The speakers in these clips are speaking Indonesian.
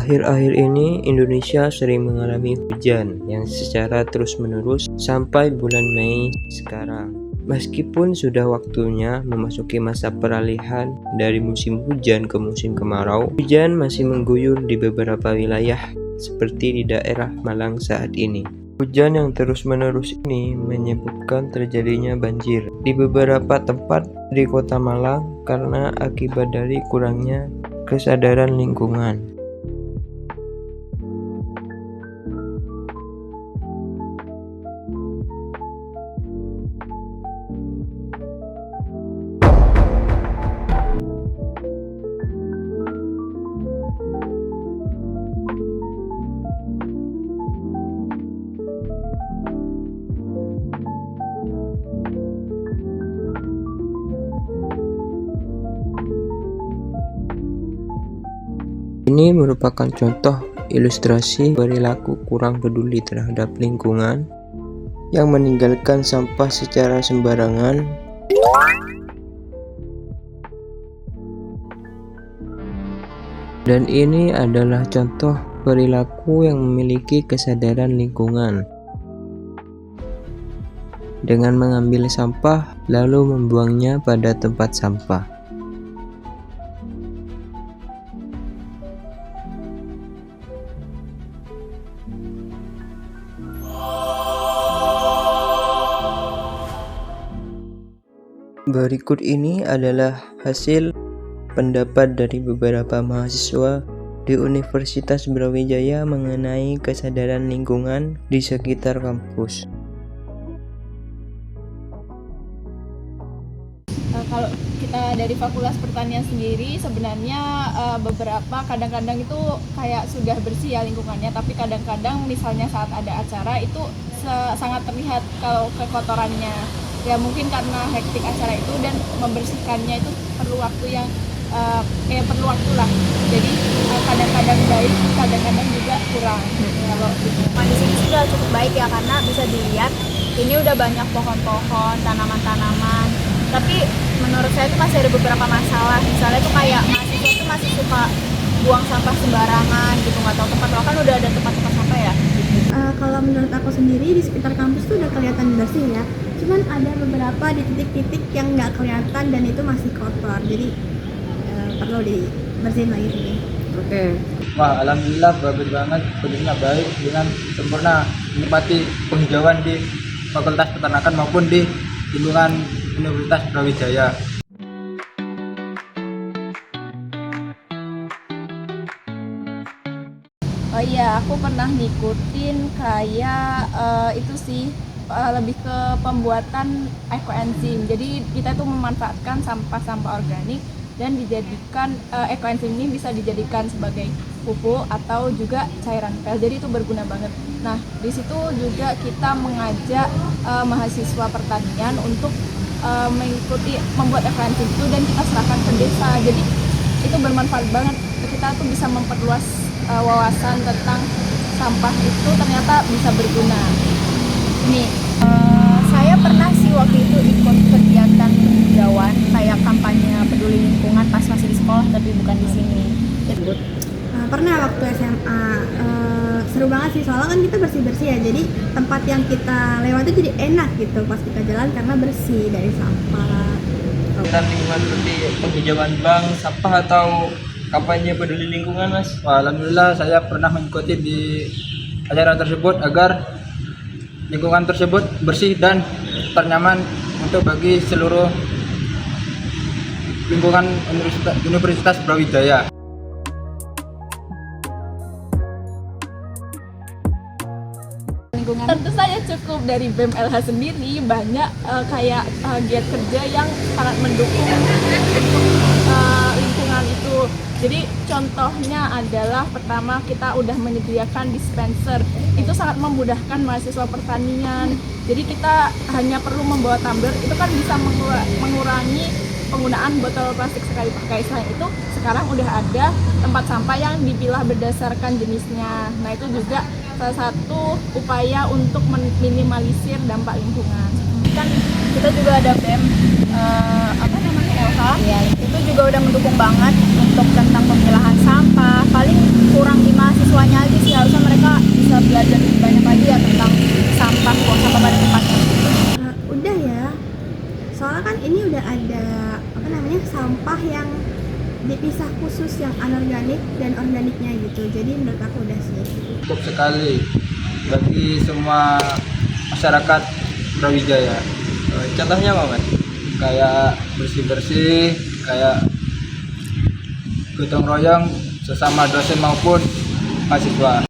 Akhir-akhir ini Indonesia sering mengalami hujan yang secara terus-menerus sampai bulan Mei sekarang. Meskipun sudah waktunya memasuki masa peralihan dari musim hujan ke musim kemarau, hujan masih mengguyur di beberapa wilayah seperti di daerah Malang saat ini. Hujan yang terus-menerus ini menyebabkan terjadinya banjir di beberapa tempat di kota Malang karena akibat dari kurangnya kesadaran lingkungan. Ini merupakan contoh ilustrasi perilaku kurang peduli terhadap lingkungan yang meninggalkan sampah secara sembarangan dan ini adalah contoh perilaku yang memiliki kesadaran lingkungan dengan mengambil sampah lalu membuangnya pada tempat sampah. Berikut ini adalah hasil pendapat dari beberapa mahasiswa di Universitas Brawijaya mengenai kesadaran lingkungan di sekitar kampus. Kalau kita dari Fakultas Pertanian sendiri sebenarnya beberapa kadang-kadang itu kayak sudah bersih ya lingkungannya, tapi kadang-kadang misalnya saat ada acara itu sangat terlihat kalau kekotorannya. Ya mungkin karena hektik acara itu dan membersihkannya itu perlu waktu yang perlu waktu lah. Jadi kadang-kadang baik, kadang-kadang juga kurang. Kalau gitu. Di sini sudah cukup baik ya karena bisa dilihat ini udah banyak pohon-pohon, tanaman-tanaman. Tapi menurut saya itu masih ada beberapa masalah. Misalnya itu kayak mahasiswa itu masih suka buang sampah sembarangan gitu, nggak tahu tempat. Kan udah ada tempat-tempat sampah ya. Kalau menurut aku sendiri di sekitar kampus tuh udah kelihatan bersih ya. Cuman ada beberapa di titik-titik yang nggak kelihatan dan itu masih kotor. Jadi perlu dibersihin lagi sini. Oke. Wah, alhamdulillah bagus banget, kondisinya baik dengan sempurna menikmati penghijauan di Fakultas Peternakan maupun di lingkungan Universitas Brawijaya. Oh iya, aku pernah ngikutin kayak itu sih lebih ke pembuatan ekoenzim. Jadi kita tuh memanfaatkan sampah-sampah organik dan dijadikan ekoenzim ini bisa dijadikan sebagai pupuk atau juga cairan pel. Jadi itu berguna banget. Nah, di situ juga kita mengajak mahasiswa pertanian untuk mengikuti membuat ekoenzim itu dan kita serahkan ke desa. Jadi itu bermanfaat banget. Kita tuh bisa memperluas wawasan tentang sampah itu ternyata bisa berguna. Nih, saya pernah sih waktu itu ikut kegiatan penghijauan kayak kampanye peduli lingkungan pas masih di sekolah tapi bukan di sini. Pernah waktu SMA, seru banget sih soalnya kan kita bersih-bersih ya. Jadi tempat yang kita lewati jadi enak gitu pas kita jalan karena bersih dari sampah. Tentang lingkungan seperti penghijauan bank, sampah atau kampanye peduli lingkungan, Mas? Wah, alhamdulillah saya pernah mengikuti di acara tersebut agar lingkungan tersebut bersih dan ternyaman untuk bagi seluruh lingkungan Universitas Brawijaya. Tentu saja cukup dari BEM-LH sendiri banyak kayak giat kerja yang sangat mendukung untuk lingkungan itu. Jadi contohnya adalah pertama kita udah menyediakan dispenser. Itu sangat memudahkan mahasiswa pertanian. Jadi kita hanya perlu membawa tumbler, itu kan bisa mengurangi penggunaan botol plastik sekali pakai. Selain itu sekarang udah ada tempat sampah yang dipilah berdasarkan jenisnya. Nah itu juga salah satu upaya untuk meminimalisir dampak lingkungan. Kan kita juga ada BEM apa namanya LH, itu juga udah mendukung banget untuk tentang pemilahan sampah. Paling kurang di mahasiswanya aja sih, harusnya mereka bisa belajar lebih banyak lagi ya tentang sampah, buang sampah pada tempatnya. Udah ya, soalnya kan ini udah ada apa namanya sampah yang dipisah khusus yang anorganik dan organiknya gitu. Jadi menurut aku udah sih. Cukup sekali bagi semua masyarakat Brawijaya. Contohnya apa, Mas? Kayak bersih-bersih, kayak gotong royong sesama dosen maupun mahasiswa.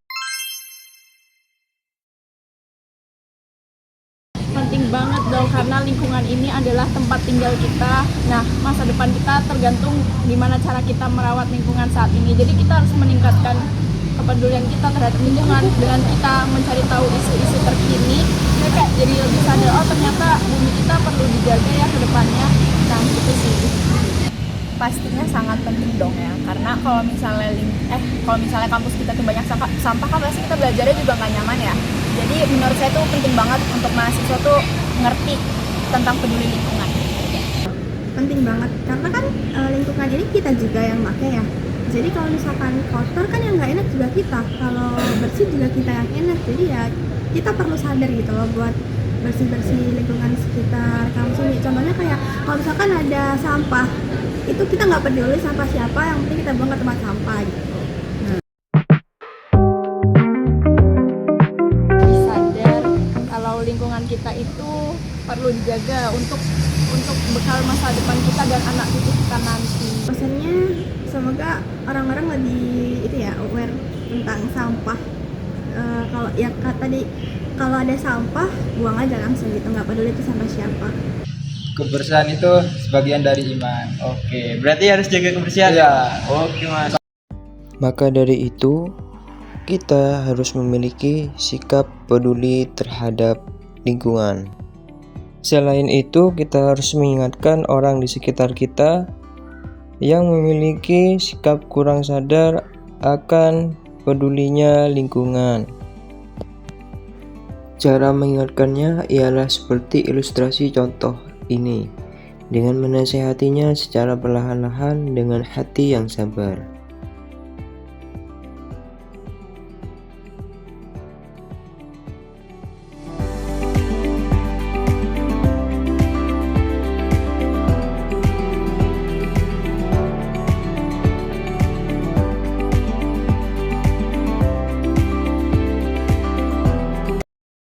Penting banget dong, karena lingkungan ini adalah tempat tinggal kita. Nah, masa depan kita tergantung gimana cara kita merawat lingkungan saat ini. Jadi kita harus meningkatkan kepedulian kita terhadap lingkungan dengan kita mencari tahu isu-isu terkini. Jadi lebih sadar, oh ternyata bumi kita perlu dijaga ya ke depannya. Nah, gitu sih. Pastinya sangat penting dong ya, karena kalau misalnya kampus kita tuh banyak sampah kan pasti kita belajarnya juga nggak nyaman ya. Jadi menurut saya tuh penting banget untuk mahasiswa tuh ngerti tentang peduli lingkungan. Penting banget karena kan lingkungan ini kita juga yang pakai ya. Jadi kalau misalkan kotor kan yang nggak enak juga kita, kalau bersih juga kita yang enak. Jadi ya kita perlu sadar gitu loh buat bersih-bersih lingkungan sekitar kampus ini. Contohnya kayak kalau misalkan ada sampah, itu kita nggak peduli sampah siapa, yang penting kita buang ke tempat sampah gitu. Sadar kalau lingkungan kita itu perlu dijaga untuk bekal masa depan kita dan anak cucu kita nanti. Pesannya semoga orang-orang lebih itu ya aware tentang sampah. Kalau ya tadi kalau ada sampah buang aja langsung gitu, nggak peduli itu sampah siapa. Kebersihan itu sebagian dari iman. Oke, berarti harus jaga kebersihan. Iya. Oke, Mas. Maka dari itu, kita harus memiliki sikap peduli terhadap lingkungan. Selain itu, kita harus mengingatkan orang di sekitar kita yang memiliki sikap kurang sadar akan pedulinya lingkungan. Cara mengingatkannya ialah seperti ilustrasi contoh ini, dengan menasehatinya secara perlahan-lahan dengan hati yang sabar.